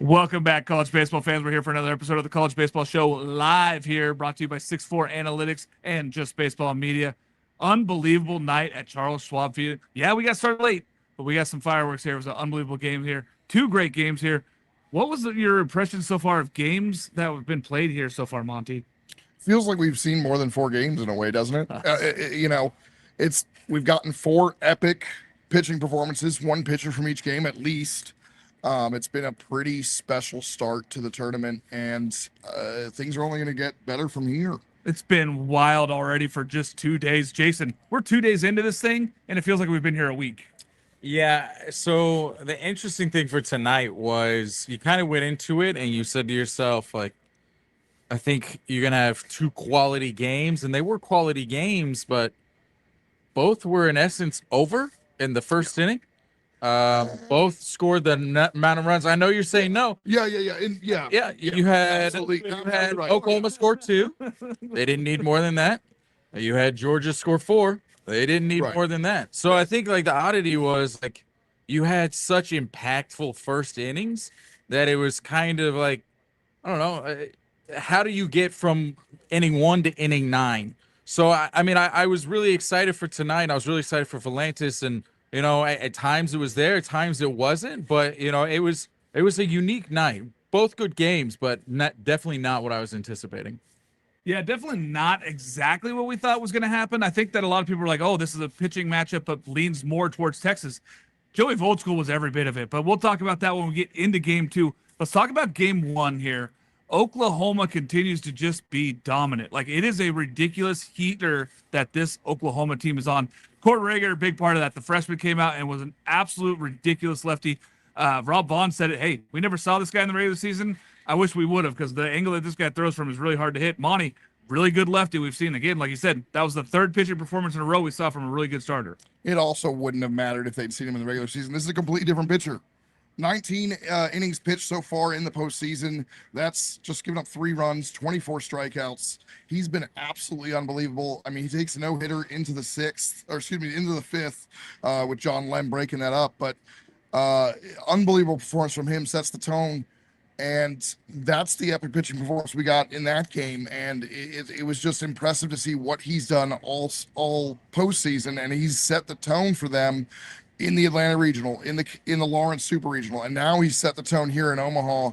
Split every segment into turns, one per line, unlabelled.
Welcome back, college baseball fans. We're here for another episode of the College Baseball Show live here, brought to you by 6'4 Analytics and Just Baseball Media. Unbelievable night at Charles Schwab Field. Yeah, we got started late, but we got some fireworks here. It was an unbelievable game here. Two great games here. What was your impression so far of games that have been played here so far, Monty?
Feels like we've seen more than 4 games in a way, doesn't it? We've gotten 4 epic pitching performances, one pitcher from each game at least. It's been a pretty special start to the tournament, and things are only going to get better from here.
It's been wild already for just 2 days. Jason, we're 2 days into this thing, and it feels like we've been here a week.
Yeah, so the interesting thing for tonight was you kind of went into it and you said to yourself, like, I think you're going to have 2 quality games, and they were quality games, but both were in essence over in the first inning. Both scored the net amount of runs. I know you're saying no.
Yeah.
You had
right.
Oklahoma score 2. They didn't need more than that. You had Georgia score 4. They didn't need more than that. So I think like the oddity was like you had such impactful first innings that it was kind of like, I don't know, how do you get from inning 1 to inning 9? So I was really excited for tonight. I was really excited for Valantis, and at times it was there, at times it wasn't, but it was a unique night. Both good games, but definitely not what I was anticipating.
Yeah, definitely not exactly what we thought was going to happen. I think that a lot of people were like, oh, this is a pitching matchup, but leans more towards Texas. Joey Volchko was every bit of it, but we'll talk about that when we get into game 2. Let's talk about game 1 here. Oklahoma continues to just be dominant. Like, it is a ridiculous heater that this Oklahoma team is on. Court Rager, a big part of that. The freshman came out and was an absolute ridiculous lefty. Rob Vaughn said it, hey, we never saw this guy in the regular season. I wish we would have, because the angle that this guy throws from is really hard to hit. Monty, really good lefty we've seen. Again, like you said, that was the 3rd pitching performance in a row we saw from a really good starter.
It also wouldn't have mattered if they'd seen him in the regular season. This is a completely different pitcher. 19 innings pitched so far in the postseason. That's just giving up 3 runs, 24 strikeouts. He's been absolutely unbelievable. I mean, he takes a no-hitter into the 5th, with John Lem breaking that up. But unbelievable performance from him, sets the tone. And that's the epic pitching performance we got in that game. And it was just impressive to see what he's done all postseason. And he's set the tone for them in the Atlanta Regional, in the Lawrence Super Regional. And now he's set the tone here in Omaha.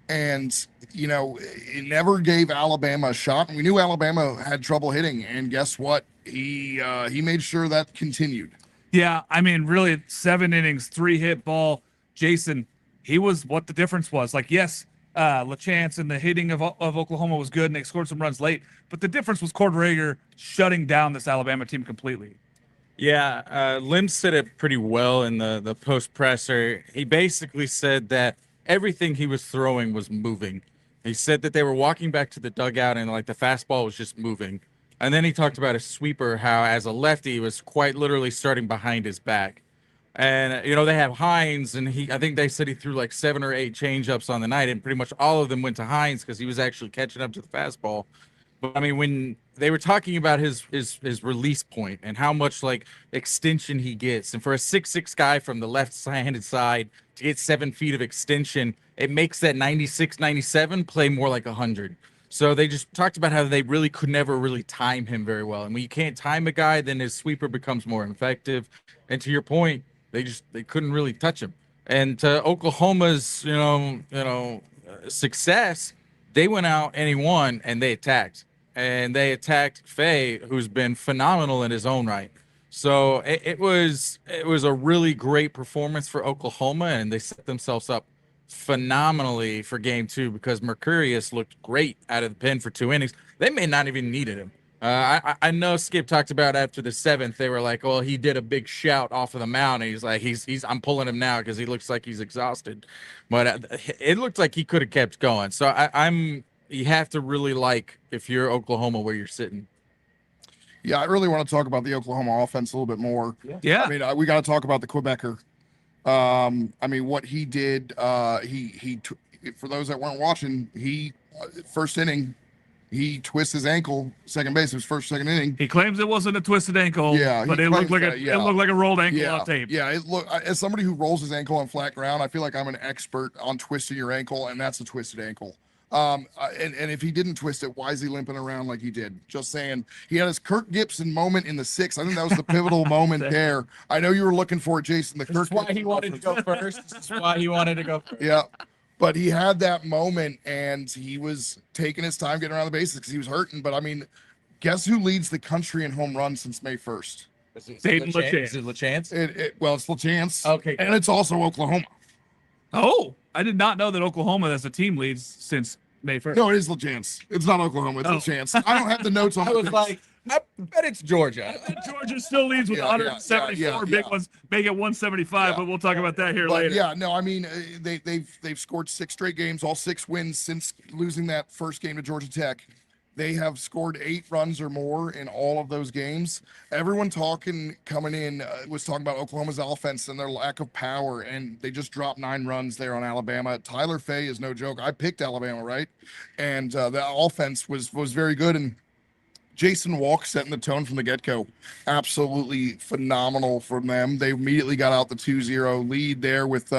And, it never gave Alabama a shot. And we knew Alabama had trouble hitting. And guess what? He made sure that continued.
Yeah, I mean, really, 7 innings, 3-hit ball. Jason, he was what the difference was. Like, yes, Lachance and the hitting of Oklahoma was good, and they scored some runs late. But the difference was Court Rager shutting down this Alabama team completely.
Yeah, Lim said it pretty well in the post presser. He basically said that everything he was throwing was moving. He said that they were walking back to the dugout and like the fastball was just moving. And then he talked about a sweeper, how as a lefty, he was quite literally starting behind his back. And, they have Hines, and I think they said he threw like 7 or 8 changeups on the night, and pretty much all of them went to Hines because he was actually catching up to the fastball. But I mean, when they were talking about his release point and how much like extension he gets, and for a 6'6" guy from the left-handed side to get 7 feet of extension, it makes that 96, 97 play more like 100. So they just talked about how they really could never really time him very well. And when you can't time a guy, then his sweeper becomes more effective. And to your point, they couldn't really touch him. And to Oklahoma's, success, they went out inning 1 and they attacked. And they attacked Faye, who's been phenomenal in his own right. So it was a really great performance for Oklahoma, and they set themselves up phenomenally for game 2 because Mercurius looked great out of the pen for 2 innings. They may not even needed him. I know Skip talked about after the 7th, they were like, well, he did a big shout off of the mound. And he's like, I'm pulling him now because he looks like he's exhausted. But it looked like he could have kept going. So you have to really like, if you're Oklahoma, where you're sitting.
Yeah, I really want to talk about the Oklahoma offense a little bit more.
Yeah.
I mean, we got to talk about the Quebecer. What he did, he for those that weren't watching, first inning, he twists his ankle, second base, his first, second inning.
He claims it wasn't a twisted ankle,
Yeah,
but it looked like it looked like a rolled ankle on tape.
Yeah, as somebody who rolls his ankle on flat ground, I feel like I'm an expert on twisting your ankle, and that's a twisted ankle. And if he didn't twist it, why is he limping around like he did? Just saying. He had his Kirk Gibson moment in the sixth. I think that was the pivotal moment there. I know you were looking for it, Jason.
This is why he wanted to go first. This is why he wanted to go first.
Yeah. But he had that moment, and he was taking his time getting around the bases because he was hurting. But, I mean, guess who leads the country in home runs since May 1st?
Deiten Lachance.
Is it Lachance?
Well, it's Lachance.
Okay.
And it's also Oklahoma.
Oh, I did not know that Oklahoma as a team leads since May 1st.
No, it is Lachance. It's not Oklahoma. It's Lachance. I don't have the notes on
I was like, I bet it's Georgia.
Georgia still leads with 174 big ones, make it 175, but we'll talk about that here later.
Yeah, no, I mean, they've scored 6 straight games, all 6 wins since losing that first game to Georgia Tech. They have scored 8 runs or more in all of those games. Everyone coming in was talking about Oklahoma's offense and their lack of power, and they just dropped 9 runs there on Alabama. Tyler Fay is no joke. I picked Alabama, right? And the offense was very good, and Jason Walk setting the tone from the get-go. Absolutely phenomenal from them. They immediately got out the 2-0 lead there with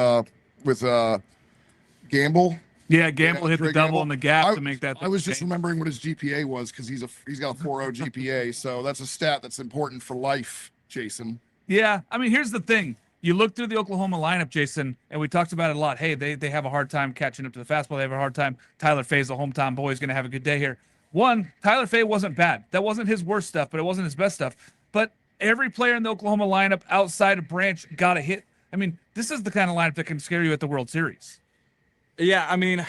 Gamble.
Yeah, Gamble hit the double in the gap to make that.
I was just remembering what his GPA was because he's got a 4.0 GPA. So that's a stat that's important for life, Jason.
Yeah, I mean, here's the thing. You look through the Oklahoma lineup, Jason, and we talked about it a lot. Hey, they have a hard time catching up to the fastball. They have a hard time. Tyler Fay's a hometown boy. He's going to have a good day here. One, Tyler Fay wasn't bad. That wasn't his worst stuff, but it wasn't his best stuff. But every player in the Oklahoma lineup outside of Branch got a hit. I mean, this is the kind of lineup that can scare you at the World Series.
Yeah, I mean,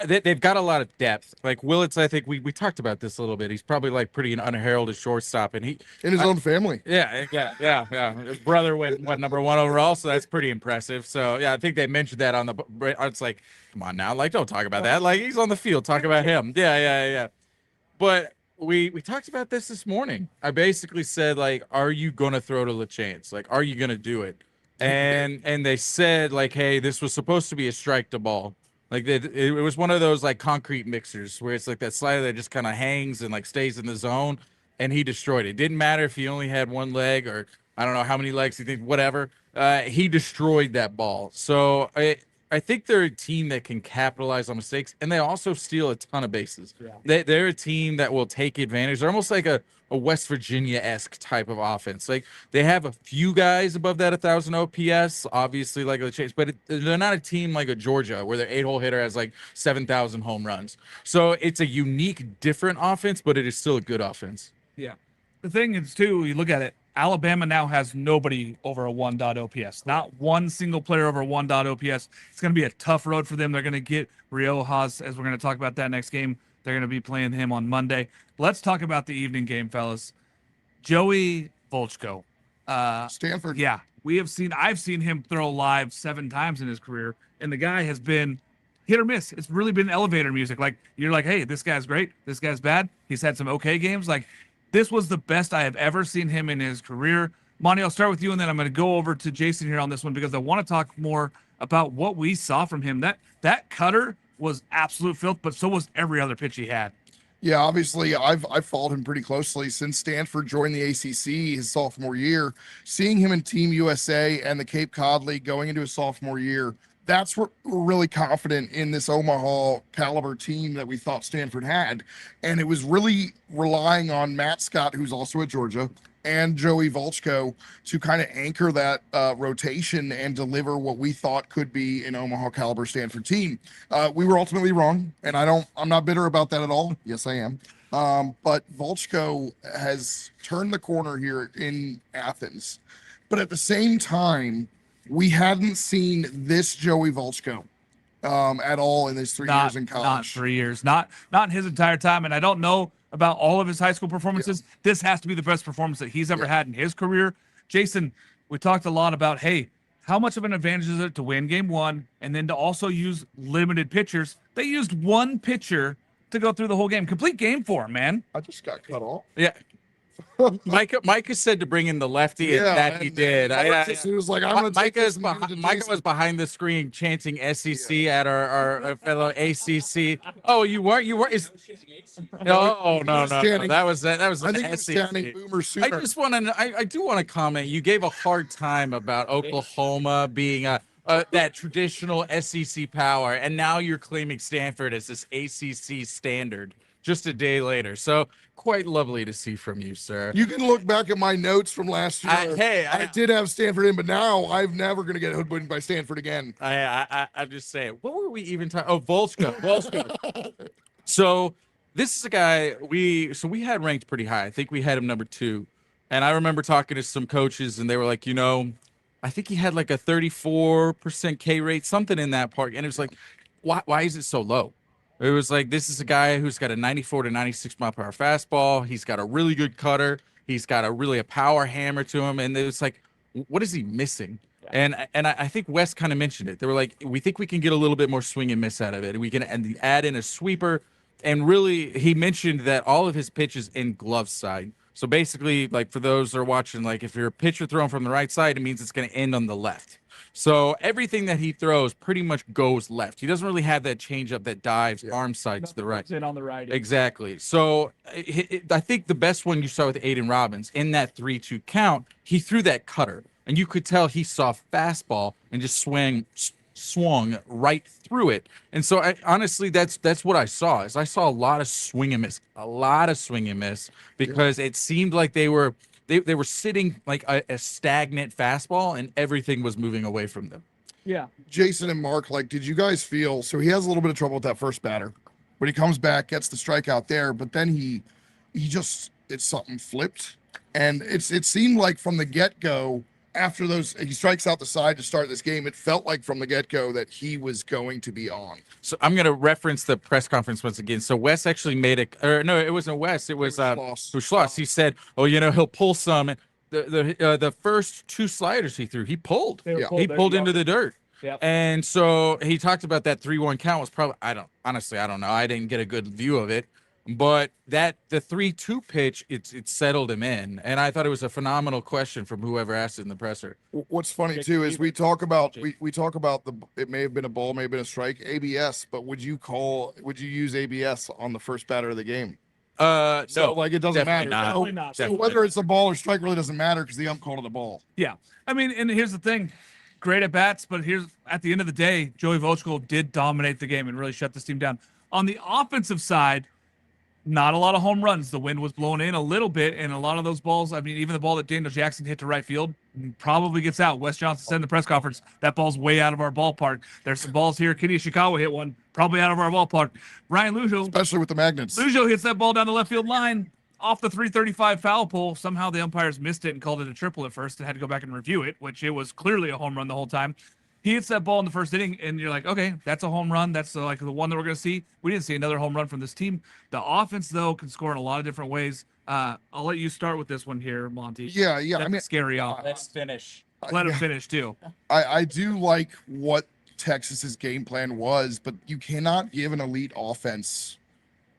they've got a lot of depth. Like Willits, I think we talked about this a little bit. He's probably like pretty an unheralded shortstop, and in
his own family.
Yeah. His brother went #1 overall, so that's pretty impressive. So yeah, I think they mentioned that on the. It's like, come on now, like don't talk about that. Like he's on the field, talk about him. Yeah. But we talked about this morning. I basically said like, are you gonna throw to Lachance? Like, are you gonna do it? And they said like, hey, this was supposed to be a strike to ball. Like it was one of those like concrete mixers where it's like that slider that just kind of hangs and like stays in the zone, and he destroyed it. Didn't matter if he only had one leg or I don't know how many legs he thinks, whatever. He destroyed that ball. So I think they're a team that can capitalize on mistakes, and they also steal a ton of bases. Yeah. They're a team that will take advantage. They're almost like a West Virginia-esque type of offense. Like they have a few guys above that 1,000 OPS, obviously like the Chase, but they're not a team like a Georgia where their 8-hole hitter has like 7,000 home runs. So it's a unique, different offense, but it is still a good offense.
Yeah. The thing is, too, you look at it, Alabama now has nobody over a 1. OPS. Not one single player over a 1. OPS. It's going to be a tough road for them. They're going to get Riojas, as we're going to talk about that next game. They're going to be playing him on Monday. Let's talk about the evening game, fellas. Joey Volchko.
Stanford.
Yeah. I've seen him throw live 7 times in his career, and the guy has been hit or miss. It's really been elevator music. Like, you're like, hey, this guy's great. This guy's bad. He's had some okay games. Like, this was the best I have ever seen him in his career. Monty, I'll start with you, and then I'm going to go over to Jason here on this one because I want to talk more about what we saw from him. That cutter was absolute filth, but so was every other pitch he had.
Yeah, obviously, I've followed him pretty closely since Stanford joined the ACC his sophomore year. Seeing him in Team USA and the Cape Cod League going into his sophomore year, that's what we're really confident in this Omaha caliber team that we thought Stanford had. And it was really relying on Matt Scott, who's also at Georgia, and Joey Volchko to kind of anchor that rotation and deliver what we thought could be an Omaha caliber Stanford team. We were ultimately wrong, and I'm not bitter about that at all. Yes, I am. But Volchko has turned the corner here in Athens. But at the same time, we hadn't seen this Joey Volchko at all in his 3 years in college.
Not 3 years. Not in his entire time. And I don't know about all of his high school performances. Yeah. This has to be the best performance that he's ever had in his career. Jason, we talked a lot about, hey, how much of an advantage is it to win game 1 and then to also use limited pitchers? They used one pitcher to go through the whole game. Complete game for him, man.
I just got cut off.
Yeah. Micah said to bring in the lefty, and that he did.
He was like, I'm gonna take this and give it to
Micah
Jason.
was behind the screen chanting SEC at our fellow ACC. Oh, you weren't? You weren't? No. That was
I
an
think he was
SEC.
chanting Boomer Sooner.
I just want to. I do want to comment. You gave a hard time about Oklahoma being that traditional SEC power, and now you're claiming Stanford as this ACC standard just a day later. So quite lovely to see from you, sir.
You can look back at my notes from last year. I did have Stanford in, but now I'm never going to get hoodwinked by Stanford again.
I'm just saying. What were we even talking? Oh, Volchko. So this is a guy we had ranked pretty high. I think we had him number 2. And I remember talking to some coaches, and they were like, I think he had like a 34% K rate, something in that part. And it was like, why is it so low? It was like, this is a guy who's got a 94 to 96 mile per hour fastball. He's got a really good cutter. He's got a power hammer to him. And it was like, what is he missing? Yeah. And I think Wes kind of mentioned it. They were like, we think we can get a little bit more swing and miss out of it. We can add in a sweeper. And really, he mentioned that all of his pitches in glove side. So basically, like for those that are watching, like if you're a pitcher throwing from the right side, it means it's going to end on the left. So everything that he throws pretty much goes left. He doesn't really have that changeup that dives arm side to the right.
In on the right.
Exactly. So I think the best one you saw with Aiden Robbins in that 3-2 count, he threw that cutter, and you could tell he saw fastball and just swung right through it. And so honestly, that's what I saw. Is I saw a lot of swing and miss, because it seemed like they were sitting like a stagnant fastball, and everything was moving away from them.
Yeah.
Jason and Mark, like, did you guys feel, so he has a little bit of trouble with that first batter, but he comes back, gets the strikeout there, but then it's something flipped. And it seemed like from the get-go, after he strikes out the side to start this game, it felt like from the get-go that he was going to be on.
So I'm going to reference the press conference once again. So Wes actually made it, or no, it wasn't Wes. It was Schloss. He said, "Oh, he'll pull some." The first 2 sliders he threw, he pulled. He pulled into the dirt. Yep. And so he talked about that 3-1 count was probably, I don't know. I didn't get a good view of it. But the 3-2 pitch, it settled him in, and I thought it was a phenomenal question from whoever asked it in the presser.
What's funny too is we talk about it may have been a ball, may have been a strike, ABS, but would you use ABS on the first batter of the game?
No,
like it doesn't matter.
Definitely not.
So whether it's a ball or strike really doesn't matter because the ump called it a ball.
Yeah, I mean, and here's the thing. Great at bats, but at the end of the day, Joey Volchko did dominate the game and really shut this team down. On the offensive side, not a lot of home runs. The wind was blowing in a little bit, and a lot of those balls, I mean, even the ball that Daniel Jackson hit to right field probably gets out. Wes Johnson said in the press conference, that ball's way out of our ballpark. There's some balls here. Kenny Ishikawa hit one, probably out of our ballpark. Ryan Lujo,
especially with the magnets.
Lujo hits that ball down the left field line off the 335 foul pole. Somehow the umpires missed it and called it a triple at first and had to go back and review it, which it was clearly a home run the whole time. He hits that ball in the first inning, and you're like, okay, that's a home run. That's like the one that we're going to see. We didn't see another home run from this team. The offense, though, can score in a lot of different ways. I'll let you start with this one here, Monty.
Yeah.
That's
I mean,
scary offense.
Let's finish.
Let him finish, too.
I do like what Texas's game plan was, but you cannot give an elite offense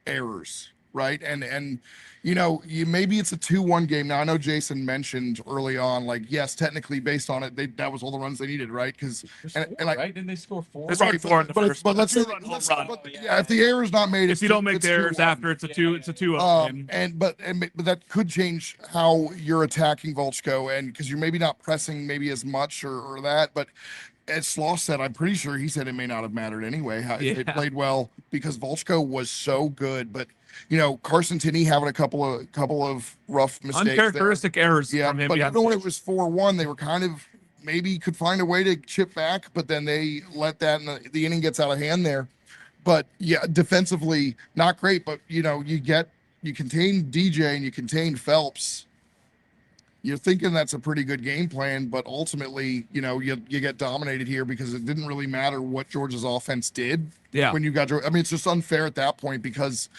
errors, right? And maybe it's a 2-1 game. Now, I know Jason mentioned early on, like, yes, technically based on it, that was all the runs they needed, right? Because
right? Didn't they score 4?
They scored 4 in the first.
But let's say, if the error is not made,
if you don't make the errors after, it's a 2-0.
But that could change how you're attacking Volchko, and because you're maybe not pressing maybe as much or that, but as Sloss said, I'm pretty sure he said it may not have mattered anyway. It played well because Volchko was so good, but Carson Tinney having a couple of rough mistakes,
uncharacteristic errors from him.
But even when it was 4-1, they were kind of maybe could find a way to chip back, but then they let that, and the inning gets out of hand there. But yeah, defensively not great, but you contain DJ and you contain Phelps. You're thinking that's a pretty good game plan, but ultimately, you get dominated here because it didn't really matter what Georgia's offense did.
Yeah.
When you got, I mean, it's just unfair at that point because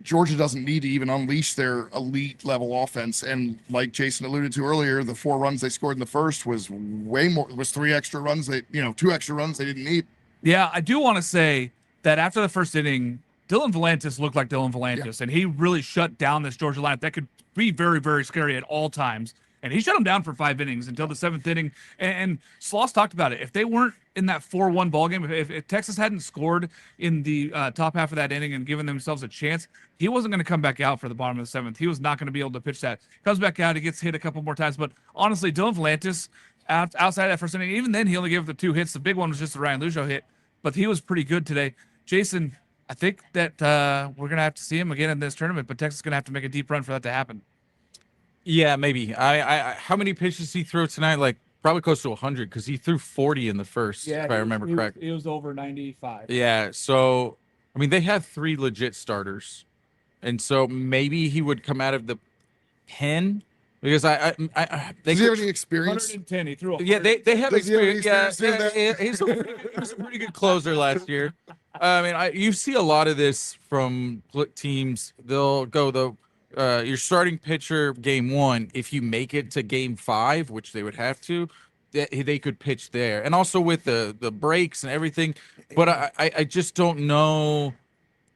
Georgia doesn't need to even unleash their elite level offense. And like Jason alluded to earlier, the 4 runs they scored in the first was way more. It was 3 extra runs. 2 extra runs they didn't need.
Yeah, I do want to say that after the first inning, Dylan Valantis looked like Dylan Valantis, and he really shut down this Georgia lineup that could be very, very scary at all times. And he shut him down for 5 innings until the 7th inning. And Sloss talked about it. If they weren't in that 4-1 ball game, if Texas hadn't scored in the top half of that inning and given themselves a chance, he wasn't going to come back out for the bottom of the 7th. He was not going to be able to pitch that. Comes back out, he gets hit a couple more times. But honestly, Dylan Valantis, outside that first inning, even then he only gave up the 2 hits. The big one was just the Ryan Lujo hit, but he was pretty good today. Jason, I think that we're going to have to see him again in this tournament, but Texas is going to have to make a deep run for that to happen.
Yeah, maybe. I how many pitches he threw tonight? Like probably close to 100 because he threw 40 in the first, if I remember correctly.
It was over 95.
Yeah, so I mean they have 3 legit starters, and so maybe he would come out of the pen because they
Does he have any experience?
110. He threw.
Yeah, they have
Does he have any
experience. Yeah,
experience doing
he was a pretty good closer last year. I mean, you see a lot of this from teams. They'll go your starting pitcher game 1. If you make it to game 5, which they would have to, they could pitch there, and also with the breaks and everything. But I just don't know.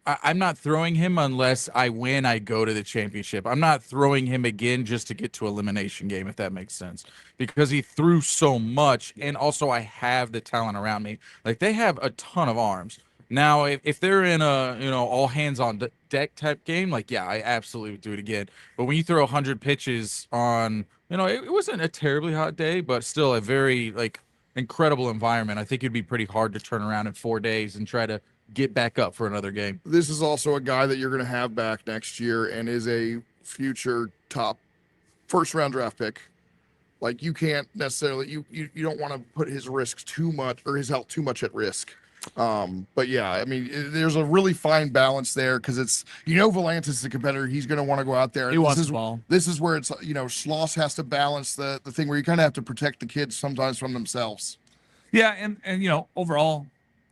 I'm not throwing him unless I win. I go to the championship. I'm not throwing him again just to get to elimination game, if that makes sense, because he threw so much, and also I have the talent around me. Like they have a ton of arms. Now, if they're in a all hands on deck type game, like yeah, I absolutely would do it again. But when you throw 100 pitches on, it wasn't a terribly hot day, but still a very incredible environment. I think it'd be pretty hard to turn around in 4 days and try to get back up for another game.
This is also a guy that you're going to have back next year and is a future top first-round draft pick. Like you can't necessarily you don't want to put his risks too much or his health too much at risk. But yeah, I mean, there's a really fine balance there because it's Volantis is a competitor. He's going to want to go out there.
He wants the ball.
This is where it's Schloss has to balance the thing where you kind of have to protect the kids sometimes from themselves.
Yeah, and overall,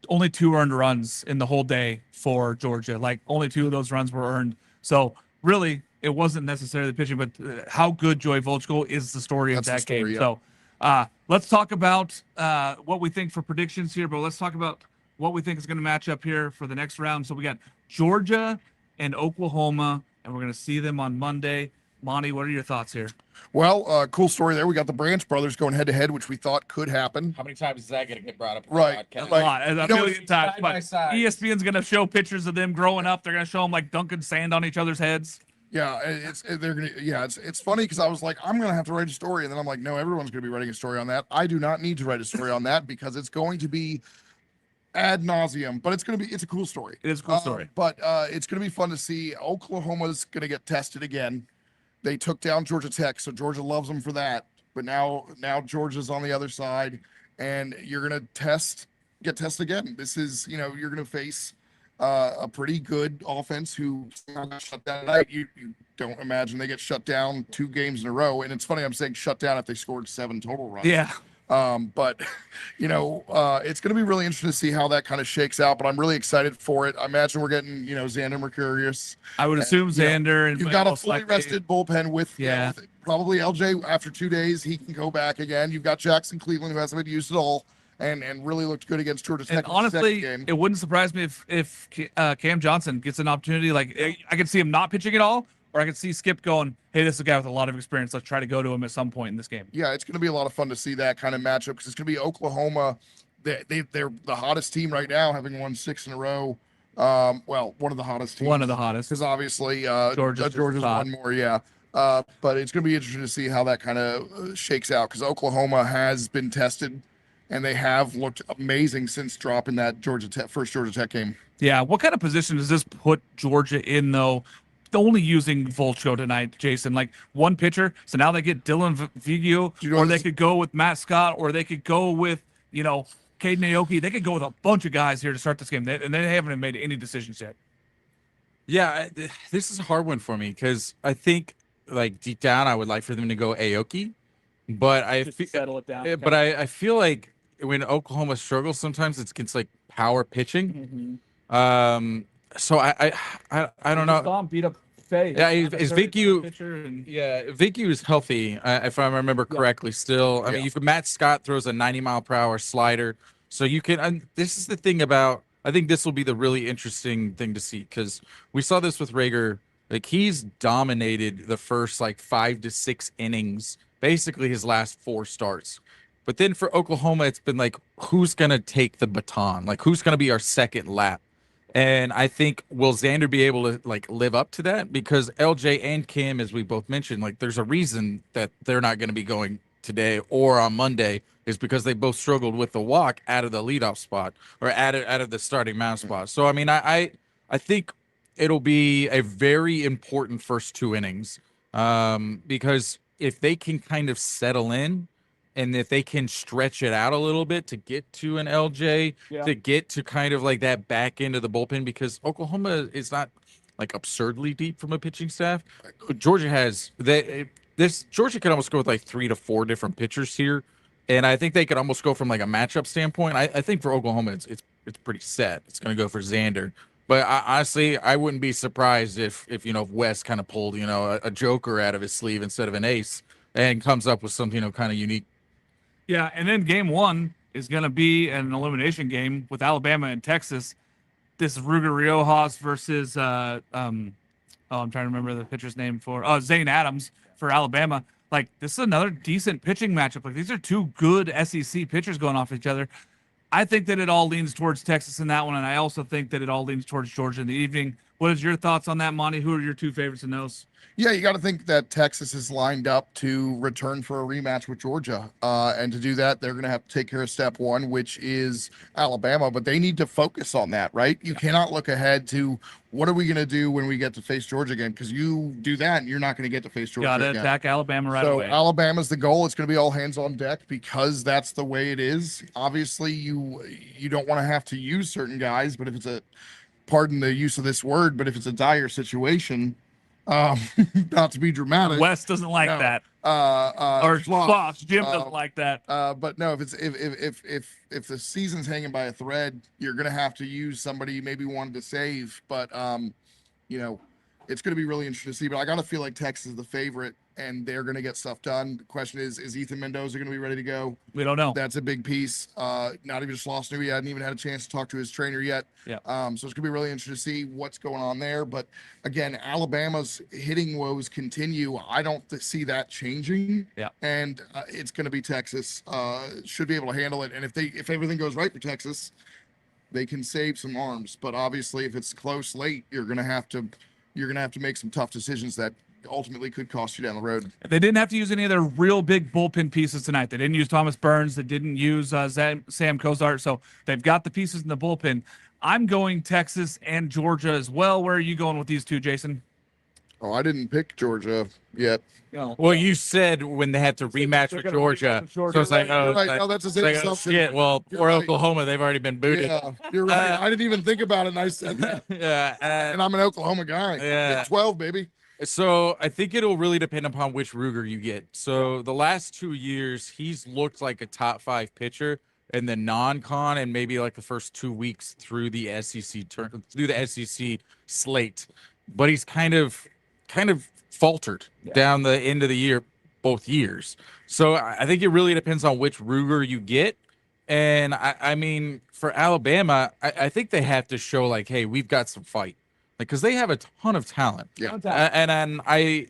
only 2 earned runs in the whole day for Georgia. Like only 2 of those runs were earned. So really, it wasn't necessarily the pitching, but how good Joey Volchko is the story of that game.
Yeah.
So let's talk about what we think for predictions here, but let's talk about what we think is going to match up here for the next round. So we got Georgia and Oklahoma, and we're going to see them on Monday. Monty, what are your thoughts here?
Well, cool story there. We got the Branch brothers going head-to-head, which we thought could happen.
How many times is that going to get brought up?
Right.
A lot, a million times.
Side by side.
ESPN's going to show pictures of them growing up. They're going to show them like dunking sand on each other's heads.
Yeah, it's funny because I was like, I'm gonna have to write a story, and then I'm like, no, everyone's gonna be writing a story on that. I do not need to write a story on that because it's going to be ad nauseum, but it's a cool story.
It is a cool story.
But it's gonna be fun to see. Oklahoma's gonna get tested again. They took down Georgia Tech, so Georgia loves them for that. But now Georgia's on the other side, and you're gonna get tested again. This is you're gonna face a pretty good offense who got shut down tonight. You don't imagine they get shut down 2 games in a row. And it's funny, I'm saying shut down if they scored 7 total runs.
Yeah.
But it's going to be really interesting to see how that kind of shakes out. But I'm really excited for it. I imagine we're getting Xander Mercurius.
I would assume Xander. And
you've got a fully rested bullpen with
yeah.
Probably LJ after 2 days. He can go back again. You've got Jackson Cleveland, who hasn't been used at all. And really looked good against Georgia Tech.
And honestly, it wouldn't surprise me if Cam Johnson gets an opportunity. Like I could see him not pitching at all, or I could see Skip going, "Hey, this is a guy with a lot of experience. Let's try to go to him at some point in this game."
Yeah, it's going to be a lot of fun to see that kind of matchup because it's going to be Oklahoma. They're the hottest team right now, having won 6 in a row. Well, one of the hottest teams.
One of the hottest,
because obviously Georgia's
hot.
one more. Yeah. But it's going to be interesting to see how that kind of shakes out because Oklahoma has been tested. And they have looked amazing since dropping that first Georgia Tech game.
Yeah. What kind of position does this put Georgia in, though? Only using Volchko tonight, Jason. Like one pitcher. So now they get Dylan Vigue, or they could go with Matt Scott, or they could go with, Caden Aoki. They could go with a bunch of guys here to start this game. And they haven't made any decisions yet.
Yeah. This is a hard one for me because I think, deep down, I would like for them to go Aoki. But I
settle it down.
But I feel like when Oklahoma struggles, sometimes it's against power pitching.
Mm-hmm.
So I don't know.
Saw him beat up Faye.
Yeah, is Vigue?
And...
Yeah, Vigue is healthy, if I remember correctly. Still, I mean, Matt Scott throws a 90-mile-per-hour slider, so you can. And this is the thing about. I think this will be the really interesting thing to see because we saw this with Rager Like he's dominated the first like 5 to 6 innings, basically his last 4 starts. But then for Oklahoma, it's been like, who's gonna take the baton? Like who's gonna be our second lap? And I think will Xander be able to like live up to that? Because LJ and Kim, as we both mentioned, like there's a reason that they're not going to be going today or on Monday is because they both struggled with the walk out of the leadoff spot or out of the starting mound spot. So I mean, I think it'll be a very important first 2 innings because if they can kind of settle in and if they can stretch it out a little bit to get to an LJ, to get to kind of like that back end of the bullpen, because Oklahoma is not like absurdly deep from a pitching staff. Georgia has Georgia could almost go with like 3 to 4 different pitchers here, and I think they could almost go from like a matchup standpoint. I think for Oklahoma, it's pretty set. It's going to go for Xander. But honestly, I wouldn't be surprised if West kind of pulled a joker out of his sleeve instead of an ace and comes up with something kind of unique.
Yeah, and then game 1 is going to be an elimination game with Alabama and Texas. This Ruger Riojas versus I'm trying to remember the pitcher's name for Zane Adams for Alabama. Like this is another decent pitching matchup. Like these are 2 good SEC pitchers going off each other. I think that it all leans towards Texas in that one, and I also think that it all leans towards Georgia in the evening. What is your thoughts on that, Monty? Who are your 2 favorites in those?
Yeah, you got to think that Texas is lined up to return for a rematch with Georgia. And to do that, they're going to have to take care of step 1, which is Alabama. But they need to focus on that, right? You cannot look ahead to what are we going to do when we get to face Georgia again? Because you do that and you're not going to get to face Georgia again.
Got to attack Alabama right away.
So Alabama's the goal. It's going to be all hands on deck because that's the way it is. Obviously, you don't want to have to use certain guys, but if it's pardon the use of this word, but if it's a dire situation, not to be dramatic,
West doesn't like that. Or Schwab, Jim doesn't like that.
But no, if the season's hanging by a thread, you're gonna have to use somebody you maybe wanted to save. But it's gonna be really interesting to see. But I gotta feel like Texas is the favorite, and they're gonna get stuff done. The question is Ethan Mendoza gonna be ready to go?
We don't know.
That's a big piece. Not even just lost new. He hadn't even had a chance to talk to his trainer yet.
Yeah.
So it's gonna be really interesting to see what's going on there. But again, Alabama's hitting woes continue. I don't see that changing.
Yeah.
And it's gonna be Texas. Should be able to handle it. And if everything goes right for Texas, they can save some arms. But obviously, if it's close late, you're gonna have to make some tough decisions that ultimately could cost you down the road.
They didn't have to use any of their real big bullpen pieces tonight. They didn't use Thomas Burns. They didn't use Sam Kozart. So they've got the pieces in the bullpen. I'm going Texas and Georgia as well. Where are you going with these 2, Jason?
Oh, I didn't pick Georgia yet.
Well, you said when they had to rematch with Georgia. So it's like,
You're right. No, that's a safe assumption.
Shit. Well,
You're
or
right.
Oklahoma, they've already been booted.
Yeah, you're right. I didn't even think about it, and I said that.
Yeah.
And I'm an Oklahoma guy.
Yeah.
Big 12, baby.
So I think it'll really depend upon which Ruger you get. So the last 2 years, he's looked like a top 5 pitcher in the non-con and maybe like the first 2 weeks through the SEC slate. But he's kind of faltered down the end of the year, both years. So I think it really depends on which Ruger you get. And I mean, for Alabama, I think they have to show like, hey, we've got some fight. Like, because they have a ton of talent.
Yeah.
And I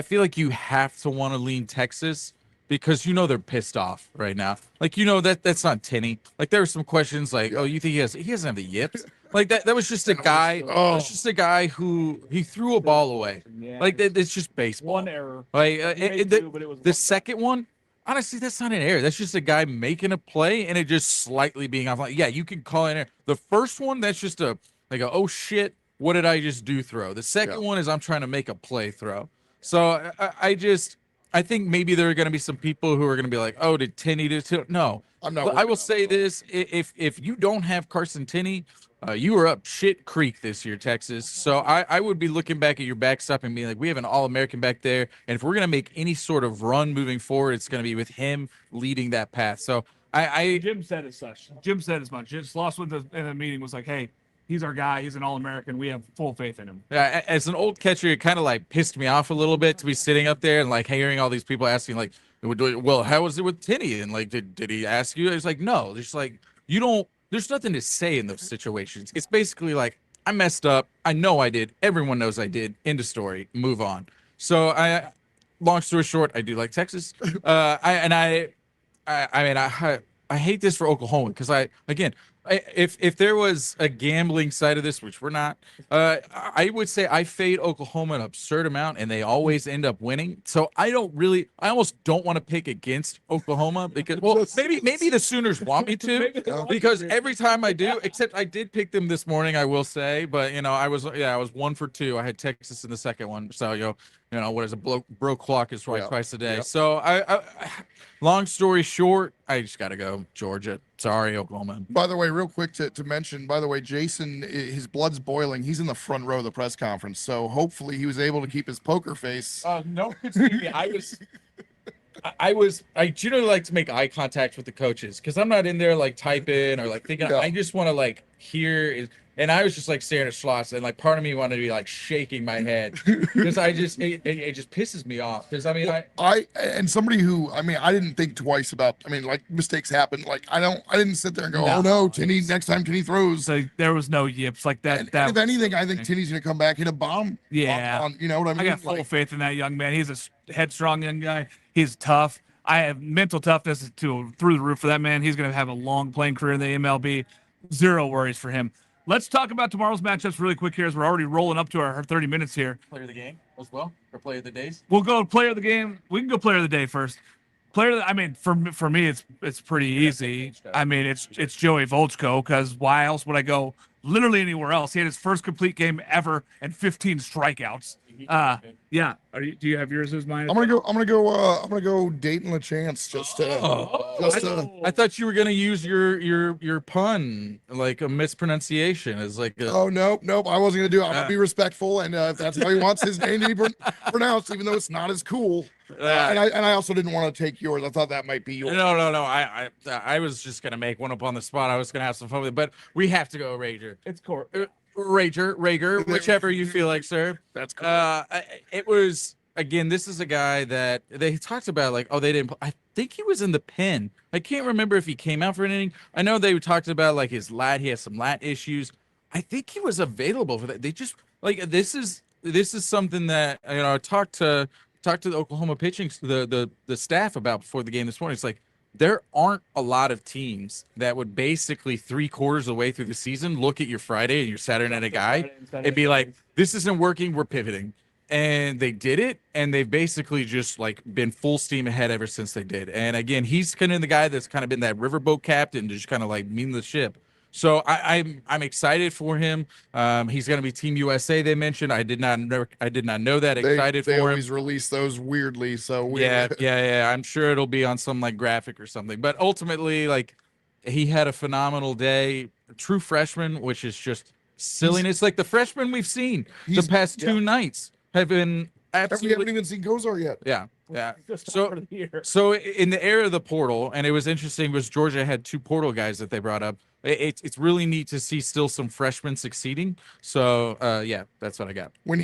feel like you have to want to lean Texas because they're pissed off right now. Like, that's not Tinney. Like, there were some questions like, oh, you think he doesn't have the yips? Like that was just a guy. That was just a guy who he threw a ball away. Like it's just baseball.
One error.
Like the second one, honestly, that's not an error. That's just a guy making a play and it just slightly being off. Like, yeah, you can call it an error. The first one, that's just oh shit, what did I just do throw? The second one is I'm trying to make a play throw. So I think maybe there are going to be some people who are going to be like, oh, did Tinney do? No,
I'm not.
I will say this: if you don't have Carson Tinney, you are up shit creek this year, Texas. So I would be looking back at your backstop and being like, we have an All-American back there, and if we're going to make any sort of run moving forward, it's going to be with him leading that path. So
Jim said as such. Jim said as much. Just lost in the meeting was like, hey, he's our guy. He's an All-American. We have full faith in him.
Yeah, as an old catcher, it kind of like pissed me off a little bit to be sitting up there and like hearing all these people asking like, well, how was it with Tinney? And like, did he ask you? It's like, no, there's like, there's nothing to say in those situations. It's basically like, I messed up. I know I did. Everyone knows I did. End of story. Move on. So long story short, I do like Texas. I hate this for Oklahoma because if there was a gambling side of this, which we're not, I would say I fade Oklahoma an absurd amount, and they always end up winning. So I almost don't want to pick against Oklahoma because, well, maybe the Sooners want me to, because every time I do, except I did pick them this morning, I will say, but I was 1 for 2. I had Texas in the second one, so what is a broke clock is right twice a day. So I long story short, I just got to go Georgia. Sorry, Oklahoma.
By the way, real quick to mention, by the way, Jason, his blood's boiling. He's in the front row of the press conference, so hopefully he was able to keep his poker face.
No, I generally like to make eye contact with the coaches because I'm not in there like typing or like thinking. I just want to like hear. And I was just like staring at Schloss, and like part of me wanted to be like shaking my head because it just pisses me off. Because
I somebody who I didn't think twice about. Like mistakes happen. Like I didn't sit there and go, oh no, Tinney. Next time Tinney throws,
so there was no yips like that.
And if anything, I think Tinney's gonna come back, hit a bomb.
Yeah,
on, you know what I mean.
I got full faith in that young man. He's a headstrong young guy. He's tough. I have mental toughness through the roof for that man. He's gonna have a long playing career in the MLB. Zero worries for him. Let's talk about tomorrow's matchups really quick here as we're already rolling up to our 30 minutes here.
Player of the game as well, or player of the days?
We'll go player of the game. We can go player of the day first. For me, it's pretty easy. It's Joey Volchko, because why else would I go literally anywhere else? He had his first complete game ever and 15 strikeouts. Yeah. Do you have yours as mine?
I'm gonna go Deiten Lachance.
I thought you were gonna use your pun, like a mispronunciation, as like a...
Oh nope. I wasn't gonna do it. I'm gonna be respectful, and if that's how he wants his name to be pronounced, even though it's not as cool. And I also didn't want to take yours. I thought that might be yours.
No. I was just gonna make one up on the spot. I was gonna have some fun with it, but we have to go Rager.
It's cool.
Rager, whichever you feel like, sir.
That's cool.
It was, again, this is a guy that they talked about, like, they didn't. I think he was in the pen. I can't remember if he came out for an inning. I know they talked about like his lat. He has some lat issues. I think he was available for that. They just this is something that I talked to the Oklahoma pitching the staff about before the game this morning. It's like, there aren't a lot of teams that would basically 3/4 of the way through the season look at your Friday and your Saturday night guy and be like, this isn't working, we're pivoting. And they did it, and they've basically just like been full steam ahead ever since they did. And again, he's kind of the guy that's kind of been that riverboat captain, just kind of like mean the ship. So I'm excited for him. He's going to be Team USA. They mentioned. I did not know that. Excited for him.
They always release those weirdly. So
yeah. I'm sure it'll be on some like graphic or something. But ultimately, like, he had a phenomenal day. A true freshman, which is just silliness. Like the freshmen we've seen the past 2 nights have been absolutely.
We haven't even seen Kozart yet.
Yeah. So in the era of the portal, and it was interesting, was Georgia had 2 portal guys that they brought up. It's really neat to see still some freshmen succeeding. So yeah, that's what I got.
And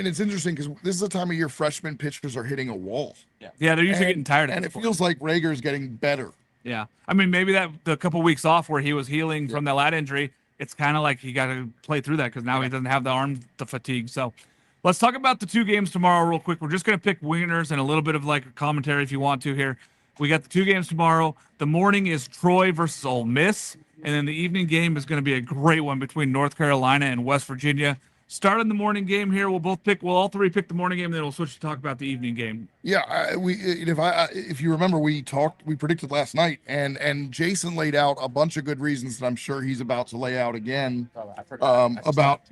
it's interesting because this is the time of year freshman pitchers are hitting a wall.
Yeah, they're usually getting tired of it.
And it feels like Rager's getting better.
Yeah, maybe that the couple weeks off where he was healing from that lat injury, it's kind of like he got to play through that because now he doesn't have the fatigue. So let's talk about the 2 games tomorrow real quick. We're just going to pick winners and a little bit of like a commentary if you want to here. We got the 2 games tomorrow. The morning is Troy versus Ole Miss. And then the evening game is going to be a great one between North Carolina and West Virginia. Starting the morning game here, we'll all 3 pick the morning game, and then we'll switch to talk about the evening game.
Yeah, if you remember, we predicted last night, and Jason laid out a bunch of good reasons that I'm sure he's about to lay out again about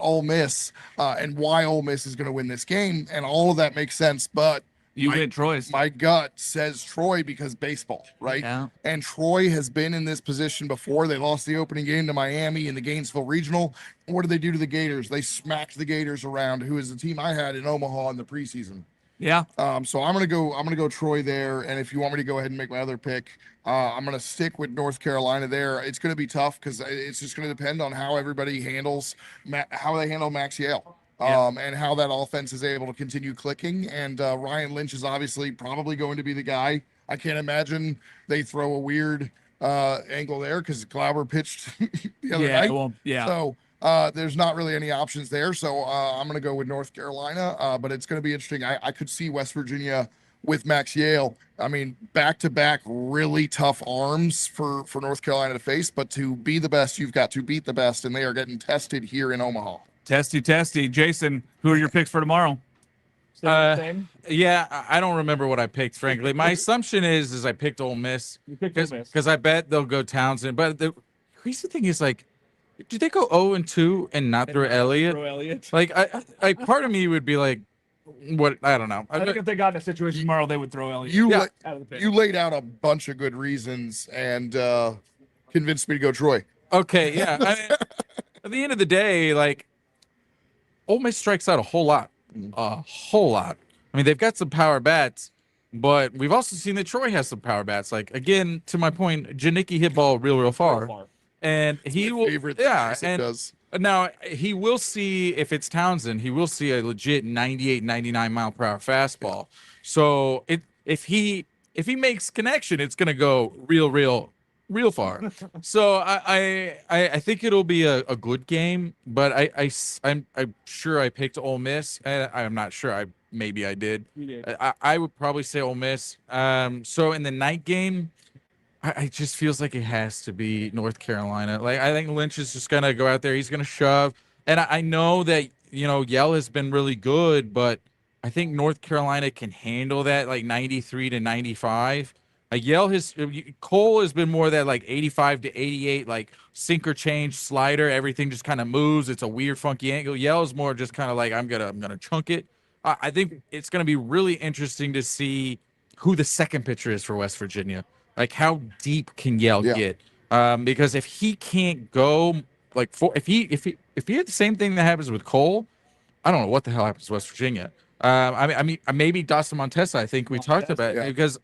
Ole Miss and why Ole Miss is going to win this game, and all of that makes sense, but
you hit Troy's.
My gut says Troy because baseball, right?
Yeah.
And Troy has been in this position before. They lost the opening game to Miami in the Gainesville Regional. What did they do to the Gators? They smacked the Gators around, who is the team I had in Omaha in the preseason.
Yeah.
So I'm gonna go Troy there. And if you want me to go ahead and make my other pick, I'm gonna stick with North Carolina there. It's gonna be tough because it's just gonna depend on how everybody handles how they handle Maxx Yehl. And how that offense is able to continue clicking. And Ryan Lynch is obviously probably going to be the guy. I can't imagine they throw a weird angle there because Glauber pitched the other night.
Well, yeah.
So There's not really any options there. So I'm going to go with North Carolina, but it's going to be interesting. I could see West Virginia with Maxx Yehl. I mean, back-to-back really tough arms for North Carolina to face, but to be the best, you've got to beat the best, and they are getting tested here in Omaha.
Testy. Jason, who are your picks for tomorrow? Same?
Yeah, I don't remember what I picked, frankly. My assumption is I picked Ole Miss because I bet they'll go Townsend. But the crazy thing is, like, do they go 0-2 and not throw Elliott? Like, I part of me would be like, what? I don't know.
I think if they got in a situation tomorrow, they would throw Elliott. Out of the pit.
You laid out a bunch of good reasons and convinced me to go Troy.
Okay, yeah. I mean, at the end of the day, like, Ole Miss strikes out a whole lot. A whole lot. I mean, they've got some power bats, but we've also seen that Troy has some power bats. Like, again, to my point, Janicki hit ball real far. And he will,
does.
Now he will see, if it's Townsend, he will see a legit 98, 99 mile per hour fastball. So if he makes connection, it's gonna go real far. So I think it'll be a good game, but I'm sure I picked Ole Miss. I'm not sure. Maybe I did.
You did.
I would probably say Ole Miss. So in the night game, I just feels like it has to be North Carolina. Like, I think Lynch is just gonna go out there. He's gonna shove, and I know that Yehl has been really good, but I think North Carolina can handle that, like 93 to 95. Cole has been more that like 85 to 88, like sinker change slider. Everything just kind of moves. It's a weird funky angle. Yehl is more just kind of like I'm gonna chunk it. I think it's gonna be really interesting to see who the second pitcher is for West Virginia. Like, how deep can Yehl get? Because if he can't go like if he had the same thing that happens with Cole, I don't know what the hell happens to West Virginia. I mean, maybe Dawson Montesa. I think we talked about it because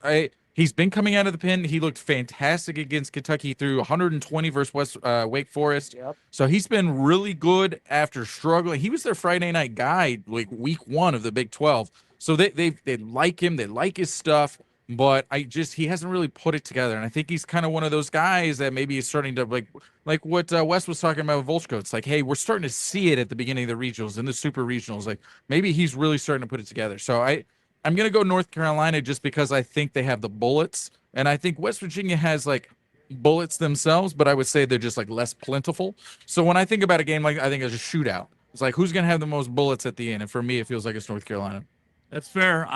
he's been coming out of the pen. He looked fantastic against Kentucky through 120 versus Wake Forest.
Yep.
So he's been really good after struggling. He was their Friday night guy, like week 1 of the Big 12. So they like him. They like his stuff. But he hasn't really put it together. And I think he's kind of one of those guys that maybe is starting to like what Wes was talking about with Volchko. It's like, hey, we're starting to see it at the beginning of the regionals and the super regionals. Like, maybe he's really starting to put it together. So I'm going to go North Carolina just because I think they have the bullets. And I think West Virginia has like bullets themselves, but I would say they're just like less plentiful. So when I think about a game, like, I think it's a shootout. It's like, who's going to have the most bullets at the end? And for me, it feels like it's North Carolina.
That's fair.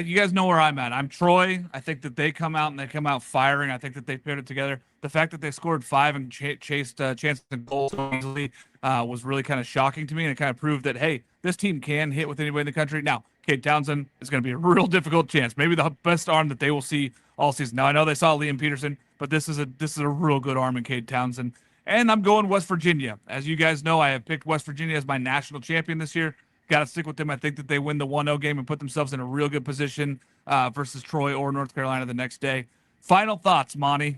You guys know where I'm at. I'm Troy. I think that they come out firing. I think that they put it together. The fact that they scored 5 and chased chances and goals so easily was really kind of shocking to me, and it kind of proved that, hey, this team can hit with anybody in the country. Now, Cade Townsend is going to be a real difficult chance. Maybe the best arm that they will see all season. Now, I know they saw Liam Peterson, but this is a real good arm in Cade Townsend. And I'm going West Virginia. As you guys know, I have picked West Virginia as my national champion this year. Got to stick with them. I think that they win the 1-0 game and put themselves in a real good position versus Troy or North Carolina the next day. Final thoughts, Monty?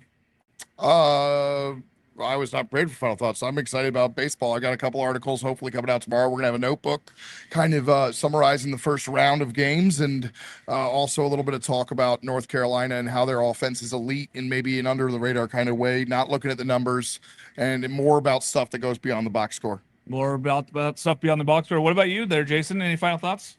I was not prepared for final thoughts. So I'm excited about baseball. I got a couple articles hopefully coming out tomorrow. We're going to have a notebook kind of summarizing the first round of games and also a little bit of talk about North Carolina and how their offense is elite in maybe an under the radar kind of way, not looking at the numbers and more about stuff that goes beyond the box score.
More about stuff beyond the box score. What about you there, Jason? Any final thoughts?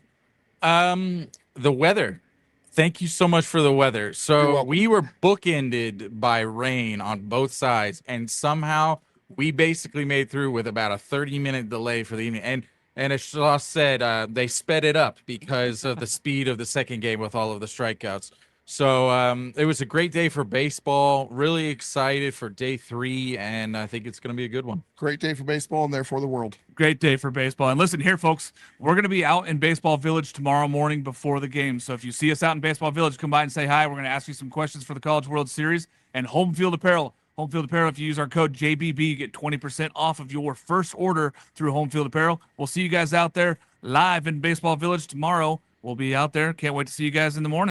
The weather. Thank you so much for the weather. So we were bookended by rain on both sides, and somehow we basically made through with about a 30-minute delay for the evening. And as Shaw said, they sped it up because of the speed of the second game with all of the strikeouts. So it was a great day for baseball. Really excited for day 3, and I think it's going to be a good one.
Great day for baseball and therefore the world.
Great day for baseball. And listen here, folks, we're going to be out in Baseball Village tomorrow morning before the game. So if you see us out in Baseball Village, come by and say hi. We're going to ask you some questions for the College World Series. And Homefield Apparel. Homefield Apparel, if you use our code JBB, you get 20% off of your first order through Homefield Apparel. We'll see you guys out there live in Baseball Village tomorrow. We'll be out there. Can't wait to see you guys in the morning.